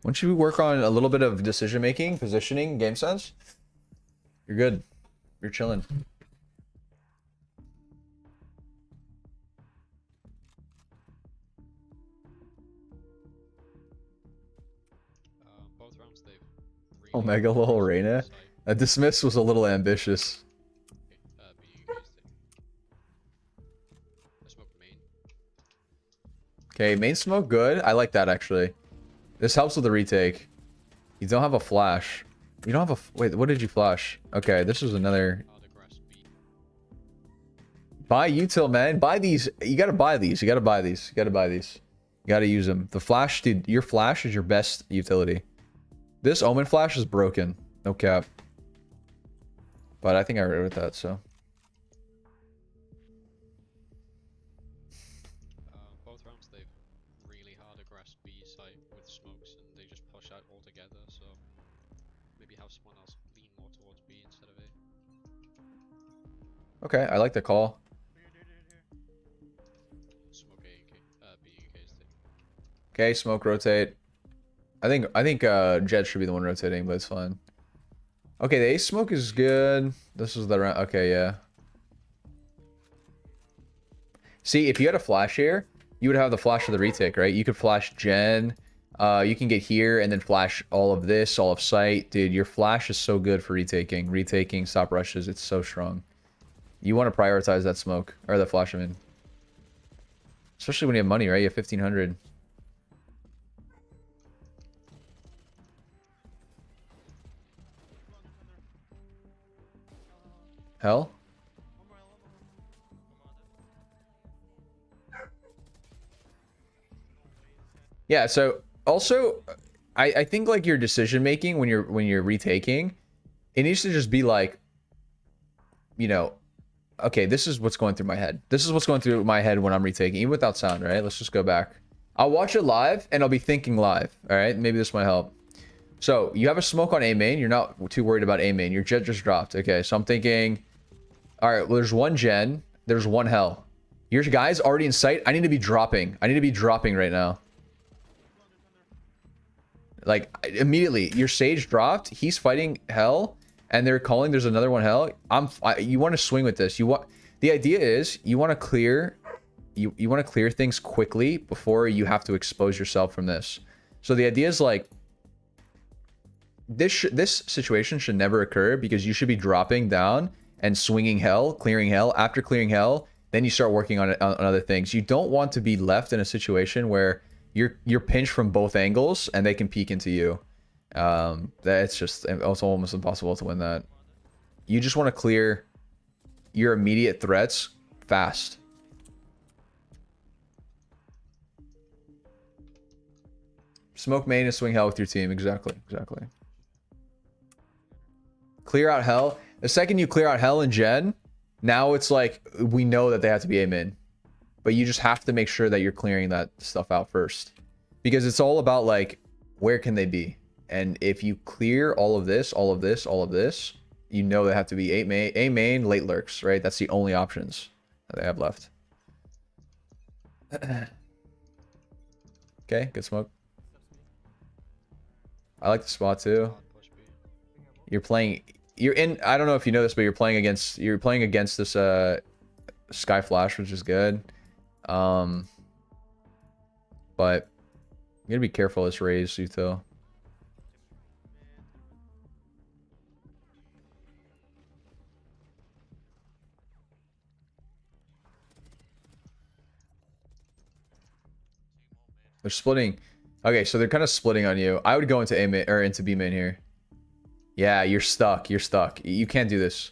Once you work on a little bit of decision making, positioning, game sense, you're good. You're chilling. Both rounds they've really Omega little Reyna. A dismiss was a little ambitious. Okay, main smoke good. I like that actually. This helps with the retake. You don't have a flash. You don't have a... Wait, what did you flash? Okay, this is another... Buy util, man. Buy these. You gotta buy these. You gotta buy these. You gotta buy these. You gotta use them. The flash, dude, your flash is your best utility. This Omen flash is broken. No cap. But I think I read with that, so... Both rounds they've really hard aggressed B site with smokes and they just push out altogether, so maybe have someone else lean more towards B instead of A. Okay, I like the call. Smoke A and B and KST. Okay, smoke rotate. I think Jet should be the one rotating, but it's fine. Okay, the ace smoke is good. This is the round. Okay, yeah. See, if you had a flash here, you would have the flash of the retake, right? You could flash Gen. You can get here and then flash all of this, all of sight. Dude, your flash is so good for retaking. Retaking, stop rushes, it's so strong. You want to prioritize that smoke. Or the flash, I mean. Especially when you have money, right? You have 1,500. Hell? Yeah, so also I think like your decision making when you're retaking, it needs to just be like, you know, okay, this is what's going through my head. This is what's going through my head when I'm retaking, even without sound, right? Let's just go back. I'll watch it live and I'll be thinking live. All right, maybe this might help. So you have a smoke on A main. You're not too worried about A main. Your jet just dropped. Okay, so I'm thinking, all right, well, there's one gen. There's one hell. Your guy's already in sight. I need to be dropping. I need to be dropping right now. Like, immediately. Your sage dropped. He's fighting hell. And they're calling there's another one hell. You want to swing with this. The idea is you want to clear... You want to clear things quickly before you have to expose yourself from this. So the idea is like... This situation should never occur because you should be dropping down and swinging hell, clearing hell. After clearing hell, then you start working on other things. You don't want to be left in a situation where you're pinched from both angles and they can peek into you. That's just also almost impossible to win that. You just want to clear your immediate threats fast. Smoke main and swing hell with your team. Exactly. Clear out hell. The second you clear out hell and gen, now it's like we know that they have to be a mid. But you just have to make sure that you're clearing that stuff out first. Because it's all about like, where can they be? And if you clear all of this, you know they have to be A main, late lurks, right? That's the only options that they have left. Okay, good smoke. I like the spot too. You're in, I don't know if you know this, but you're playing against this Sky Flash, which is good. But you gotta be careful this raise, util. They're splitting. Okay, so they're kind of splitting on you. I would go into A main or into B main here. Yeah, you're stuck. You're stuck. You can't do this.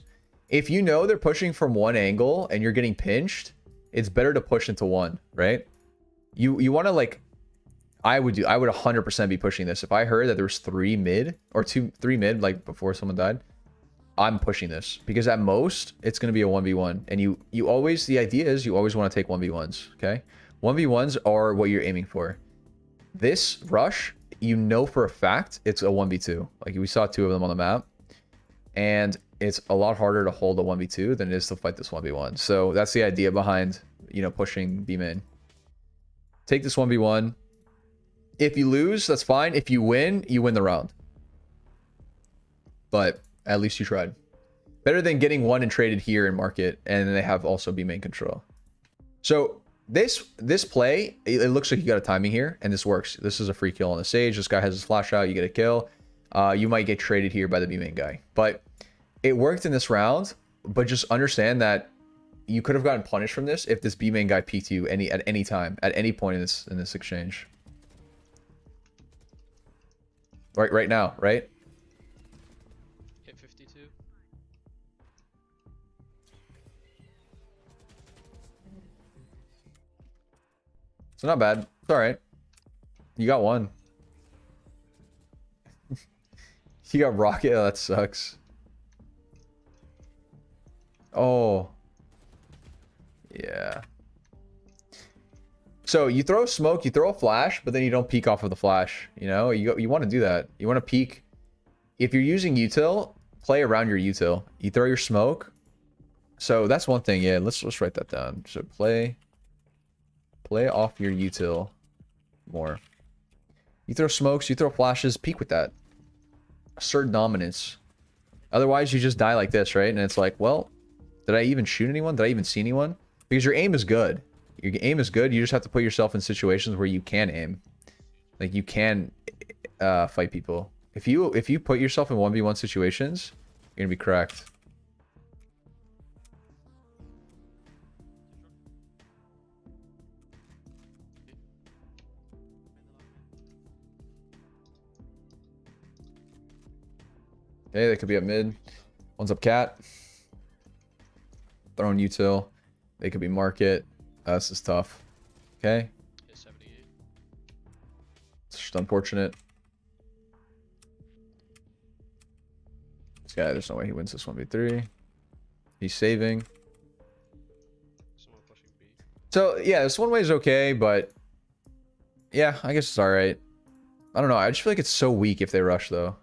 If you know they're pushing from one angle and you're getting pinched, it's better to push into one, right? You want to like, I would 100% be pushing this. If I heard that there was 3 mid or 3 mid, like before someone died, I'm pushing this because at most it's going to be a 1v1. And you always, the idea is you always want to take 1v1s. Okay. 1v1s are what you're aiming for. This rush, you know for a fact it's a 1v2. Like we saw 2 of them on the map. And it's a lot harder to hold a 1v2 than it is to fight this 1v1. So that's the idea behind, you know, pushing B main. Take this 1v1. If you lose, that's fine. If you win the round. But at least you tried. Better than getting one and traded here in market, and then they have also B main control. So this play, it looks like you got a timing here, and this works. This is a free kill on the Sage. This guy has his flash out. You get a kill. You might get traded here by the B main guy. But it worked in this round, but just understand that you could have gotten punished from this if this B main guy peeked you at any time, at any point in this exchange. Right now, right? Hit 52. It's not bad. It's alright. You got one. You got rocket. Oh, that sucks. Oh. Yeah. So you throw smoke, you throw a flash, but then you don't peek off of the flash. You know, you want to do that. You want to peek. If you're using util, play around your util. You throw your smoke. So that's one thing. Yeah, let's write that down. So play off your util more. You throw smokes, you throw flashes, peek with that. Assert dominance. Otherwise, you just die like this, right? And it's like, well, did I even shoot anyone? Did I even see anyone? Because your aim is good. Your aim is good. You just have to put yourself in situations where you can aim. Like you can fight people. If you put yourself in 1v1 situations, you're gonna be cracked. Okay, they could be up mid. One's up cat. Throwing util. They could be market. This is tough. Okay. Hit 78. It's just unfortunate. This guy, there's no way he wins this 1v3. He's saving. Someone pushing B. So, yeah, this one way is okay, but... Yeah, I guess it's alright. I don't know, I just feel like it's so weak if they rush, though.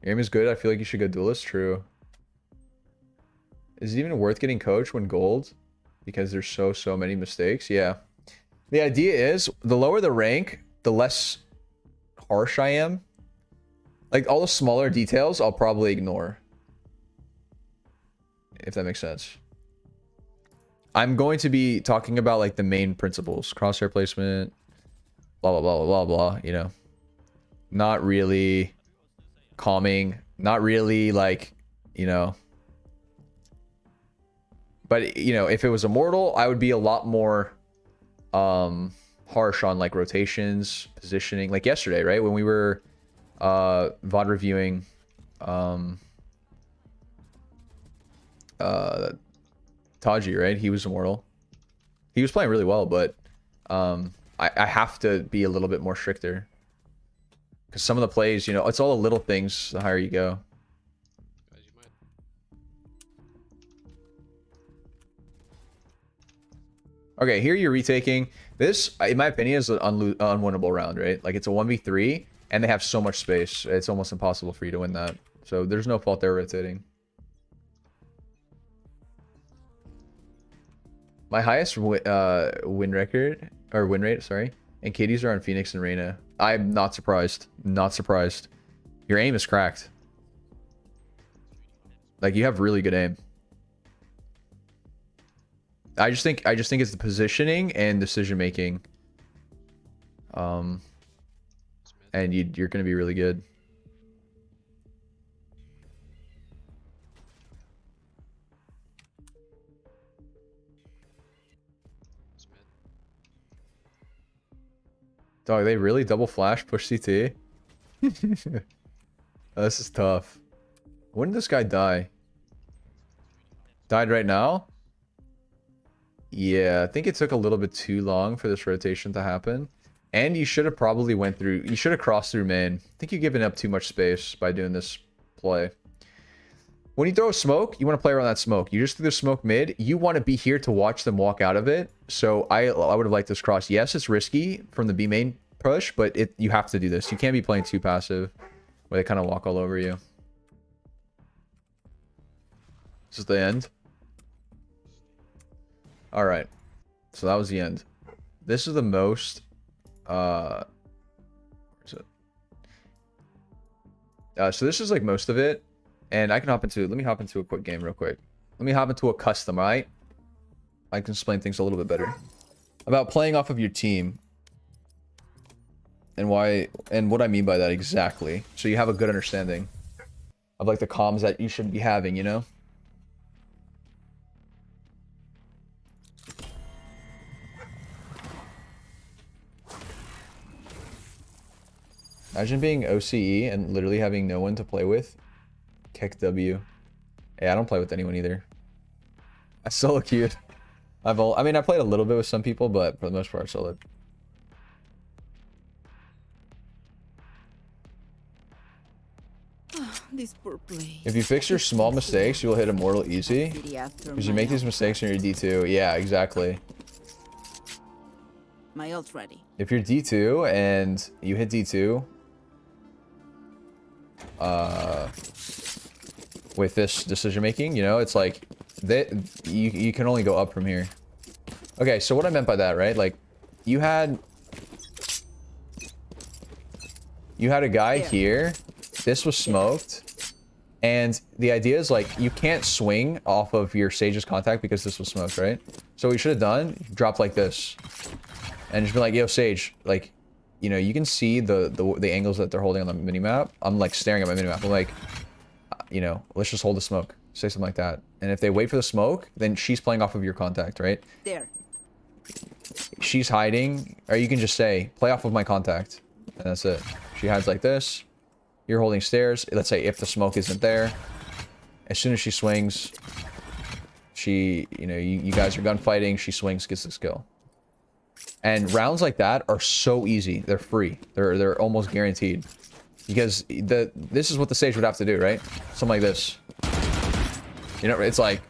Your aim is good, I feel like you should go duelist, true. Is it even worth getting coach when gold? Because there's so many mistakes, yeah. The idea is, the lower the rank, the less harsh I am. Like, all the smaller details, I'll probably ignore. If that makes sense. I'm going to be talking about, like, the main principles. Crosshair placement, blah, blah, blah, blah, blah, you know. Not really calming. Not really, like, you know. But, you know, if it was Immortal, I would be a lot more harsh on, like, rotations, positioning. Like, yesterday, right? When we were... VOD reviewing Taji, right? He was Immortal. He was playing really well, but I have to be a little bit more stricter. Because some of the plays, you know, it's all the little things, the higher you go. Guys, you might. Okay, here you're retaking. This, in my opinion, is an unwinnable round, right? Like, it's a 1v3, and they have so much space. It's almost impossible for you to win that. So there's no fault there rotating. My highest win rate, sorry. And KDs are on Phoenix and Reyna. I'm not surprised. Not surprised. Your aim is cracked. Like, you have really good aim. I just think it's the positioning and decision making. And you're going to be really good. It's mid. Dog, they really double flash push CT? Oh, this is tough. When did this guy die? Died right now? Yeah, I think it took a little bit too long for this rotation to happen. And you should have probably went through... You should have crossed through main. I think you've given up too much space by doing this play. When you throw a smoke, you want to play around that smoke. You just threw the smoke mid. You want to be here to watch them walk out of it. So I would have liked this cross. Yes, it's risky from the B main push, but you have to do this. You can't be playing too passive where they kind of walk all over you. This is the end. All right. So that was the end. This is the most... where is it? So this is like most of it, and I can hop into... Let me hop into a quick game real quick. Let me hop into a custom, right? I can explain things a little bit better about playing off of your team and why and what I mean by that exactly, so you have a good understanding of like the comms that you should be having, you know. Imagine being OCE and literally having no one to play with. Kick W. Hey, I don't play with anyone either. I solo queued. I mean, I played a little bit with some people, but for the most part, I soloed. This poor place. If you fix your small mistakes, you'll hit Immortal easy. Because you make these mistakes when you're D2. Yeah, exactly. My ult ready. If you're D2 and you hit D2, with this decision making, you know, it's like that you can only go up from here. Okay, so what I meant by that, right? Like you had a guy here, this was smoked, and the idea is like you can't swing off of your Sage's contact because this was smoked, right? So what you should have done, drop like this and just be like, yo, Sage, like, you know, you can see the angles that they're holding on the minimap. I'm like staring at my minimap. I'm like, you know, let's just hold the smoke. Say something like that. And if they wait for the smoke, then she's playing off of your contact, right? There. She's hiding, or you can just say, play off of my contact. And that's it. She hides like this. You're holding stairs. Let's say if the smoke isn't there, as soon as she swings, she, you know, you guys are gunfighting, she swings, gets the kill. And rounds like that are so easy. They're free. They're almost guaranteed. Because this is what the stage would have to do, right? Something like this. You know, it's like,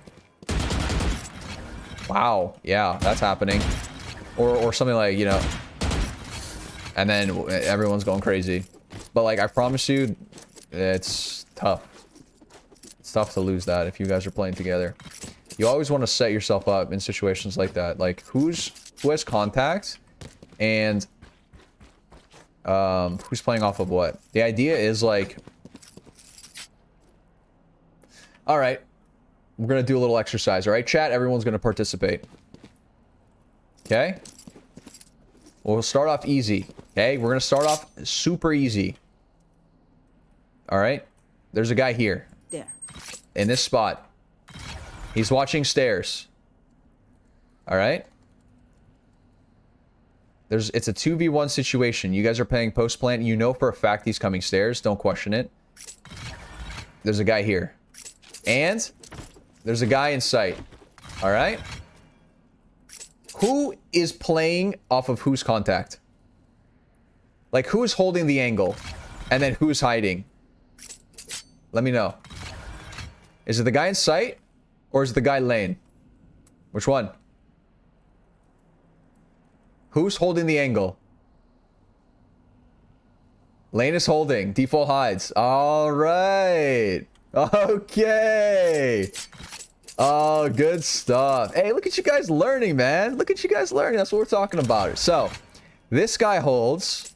wow, yeah, that's happening. Or something like, you know, and then everyone's going crazy. But like, I promise you, it's tough. It's tough to lose that if you guys are playing together. You always want to set yourself up in situations like that. Like, who has contact and who's playing off of what? The idea is like, all right, we're gonna do a little exercise. All right, chat, everyone's gonna participate. Okay, we'll start off easy. Okay, we're gonna start off super easy. All right, there's a guy here There. in this spot. He's watching stairs. All right. It's a 2v1 situation. You guys are playing post plant. You know for a fact he's coming stairs. Don't question it. There's a guy here. And there's a guy in sight. All right. Who is playing off of whose contact? Like, who is holding the angle? And then who's hiding? Let me know. Is it the guy in sight? Or is it the guy lane? Which one? Who's holding the angle? Lane is holding. Default hides. All right. Okay. Oh, good stuff. Hey, look at you guys learning, man. Look at you guys learning. That's what we're talking about. So, this guy holds,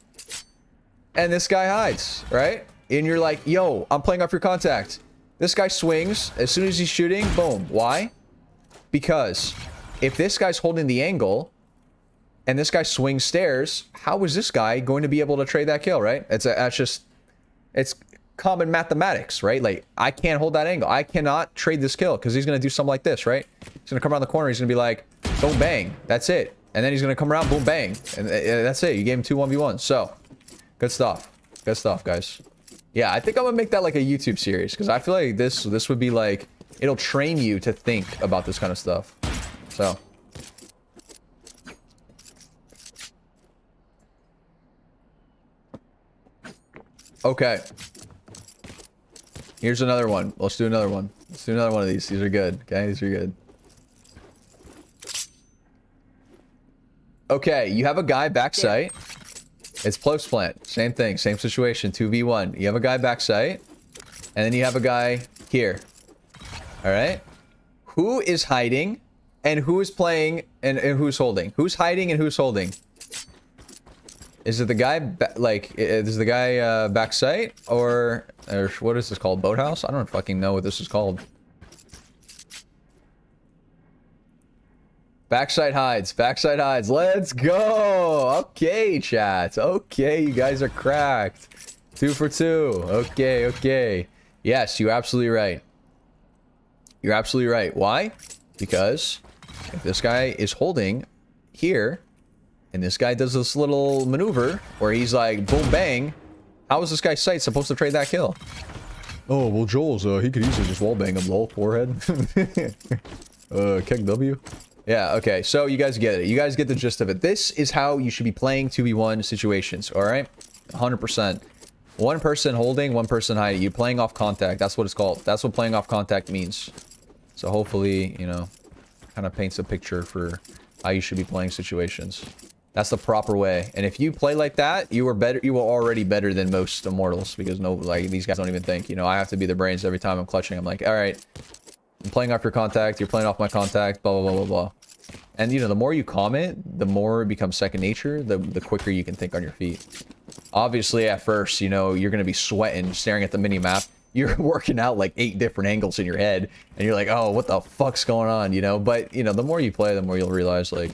and this guy hides, right? And you're like, yo, I'm playing off your contact. This guy swings. As soon as he's shooting, boom. Why? Because if this guy's holding the angle, and this guy swings stairs, how is this guy going to be able to trade that kill, right? It's common mathematics, right? Like, I can't hold that angle. I cannot trade this kill because he's going to do something like this, right? He's going to come around the corner. He's going to be like, boom, bang. That's it. And then he's going to come around, boom, bang. And that's it. You gave him 2 1v1s. So, good stuff. Good stuff, guys. Yeah, I think I'm going to make that like a YouTube series because I feel like this would be like, it'll train you to think about this kind of stuff. So. Okay. Here's another one. Let's do another one. Let's do another one of these. These are good. Okay, these are good. Okay, you have a guy backside. It's post plant. Same thing. Same situation. 2v1. You have a guy backside. And then you have a guy here. Alright? Who is hiding? And who is playing? And who's holding? Who's hiding and who's holding? Is it the guy, is the guy backside? Or what is this called? Boathouse? I don't fucking know what this is called. Backside hides. Backside hides. Let's go. Okay, chat. Okay, you guys are cracked. 2 for 2. Okay, okay. Yes, you're absolutely right. You're absolutely right. Why? Because if this guy is holding here, and this guy does this little maneuver where he's like, boom, bang, how is this guy's sight supposed to trade that kill? Oh, well, Joel's, he could easily just wallbang him, lol, forehead. Kick W. Yeah, okay, so you guys get it. You guys get the gist of it. This is how you should be playing 2v1 situations, alright? 100%. One person holding, one person hiding. You playing off contact. That's what it's called. That's what playing off contact means. So hopefully, you know, kind of paints a picture for how you should be playing situations. That's the proper way. And if you play like that, you are better. You are already better than most immortals because these guys don't even think. You know, I have to be the brains every time I'm clutching. I'm like, all right, I'm playing off your contact. You're playing off my contact. Blah blah blah blah blah. And you know, the more you comment, the more it becomes second nature. The quicker you can think on your feet. Obviously, at first, you know, you're gonna be sweating, staring at the mini map. You're working out like 8 different angles in your head, and you're like, oh, what the fuck's going on? You know, but you know, the more you play, the more you'll realize like,